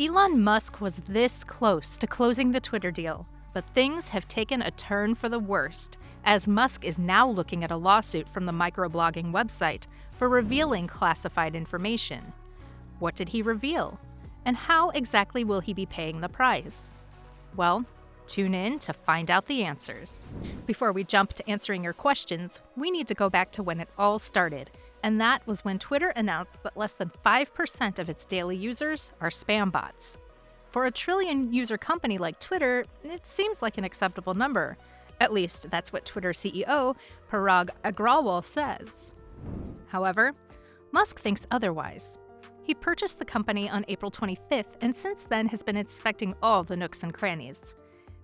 Elon Musk was this close to closing the Twitter deal, but things have taken a turn for the worst, as Musk is now looking at a lawsuit from the microblogging website for revealing classified information. What did he reveal? And how exactly will he be paying the price? Well, tune in to find out the answers. Before we jump to answering your questions, we need to go back to when it all started, and that was when Twitter announced that less than 5% of its daily users are spam bots. For a trillion-user company like Twitter, it seems like an acceptable number. At least, that's what Twitter CEO Parag Agrawal says. However, Musk thinks otherwise. He purchased the company on April 25th and since then has been inspecting all the nooks and crannies.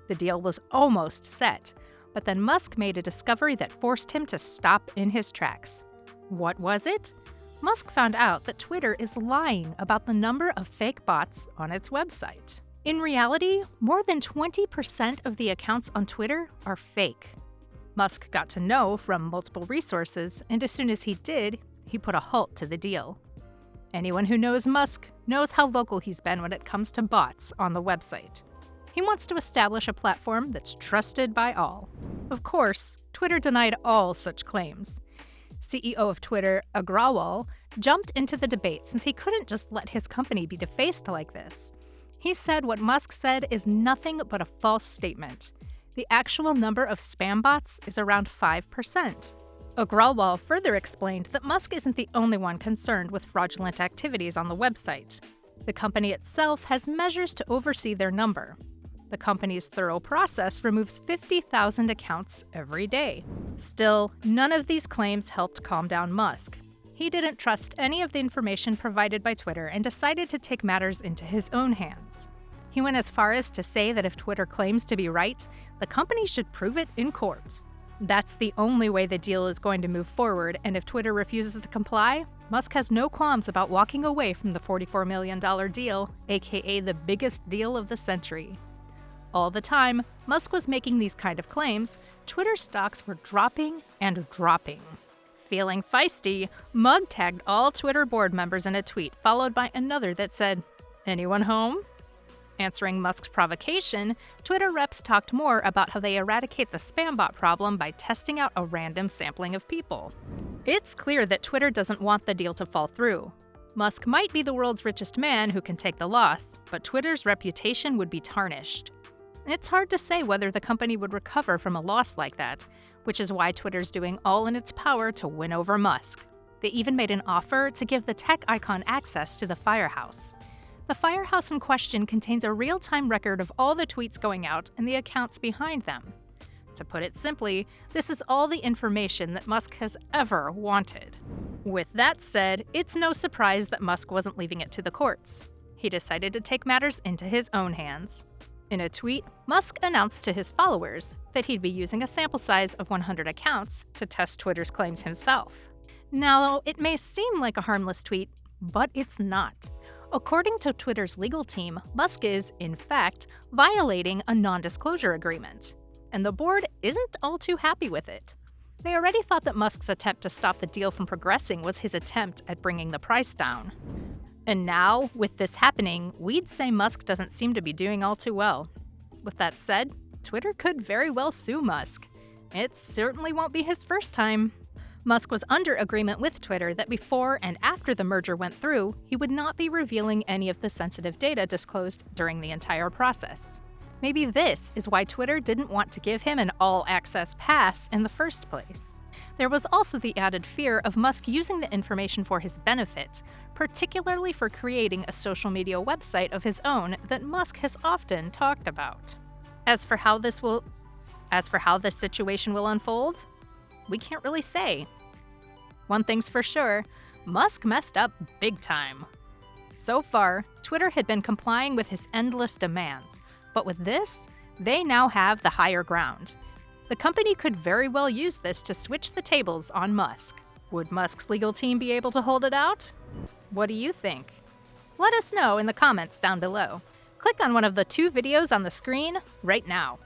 The deal was almost set, but then Musk made a discovery that forced him to stop in his tracks. What was it? Musk found out that Twitter is lying about the number of fake bots on its website. In reality, more than 20% of the accounts on Twitter are fake. Musk got to know from multiple resources, and as soon as he did, he put a halt to the deal. Anyone who knows Musk knows how vocal he's been when it comes to bots on the website. He wants to establish a platform that's trusted by all. Of course, Twitter denied all such claims. CEO of Twitter, Agrawal, jumped into the debate since he couldn't just let his company be defaced like this. He said what Musk said is nothing but a false statement. The actual number of spam bots is around 5%. Agrawal further explained that Musk isn't the only one concerned with fraudulent activities on the website. The company itself has measures to oversee their number. The company's thorough process removes 50,000 accounts every day. Still, none of these claims helped calm down Musk. He didn't trust any of the information provided by Twitter and decided to take matters into his own hands. He went as far as to say that if Twitter claims to be right, the company should prove it in court. That's the only way the deal is going to move forward, and if Twitter refuses to comply, Musk has no qualms about walking away from the $44 million deal, aka the biggest deal of the century. All the time Musk was making these kind of claims, Twitter stocks were dropping and dropping. Feeling feisty, Mug tagged all Twitter board members in a tweet, followed by another that said, "Anyone home?" Answering Musk's provocation, Twitter reps talked more about how they eradicate the spam bot problem by testing out a random sampling of people. It's clear that Twitter doesn't want the deal to fall through. Musk might be the world's richest man who can take the loss, but Twitter's reputation would be tarnished. It's hard to say whether the company would recover from a loss like that, which is why Twitter's doing all in its power to win over Musk. They even made an offer to give the tech icon access to the Firehouse. The Firehouse in question contains a real-time record of all the tweets going out and the accounts behind them. To put it simply, this is all the information that Musk has ever wanted. With that said, it's no surprise that Musk wasn't leaving it to the courts. He decided to take matters into his own hands. In a tweet, Musk announced to his followers that he'd be using a sample size of 100 accounts to test Twitter's claims himself. Now, it may seem like a harmless tweet, but it's not. According to Twitter's legal team, Musk is, in fact, violating a non-disclosure agreement. And the board isn't all too happy with it. They already thought that Musk's attempt to stop the deal from progressing was his attempt at bringing the price down. And now, with this happening, we'd say Musk doesn't seem to be doing all too well. With that said, Twitter could very well sue Musk. It certainly won't be his first time. Musk was under agreement with Twitter that before and after the merger went through, he would not be revealing any of the sensitive data disclosed during the entire process. Maybe this is why Twitter didn't want to give him an all-access pass in the first place. There was also the added fear of Musk using the information for his benefit, particularly for creating a social media website of his own that Musk has often talked about. As for how this situation will unfold, we can't really say. One thing's for sure, Musk messed up big time. So far, Twitter had been complying with his endless demands, but with this, they now have the higher ground. The company could very well use this to switch the tables on Musk. Would Musk's legal team be able to hold it out? What do you think? Let us know in the comments down below. Click on one of the 2 videos on the screen right now.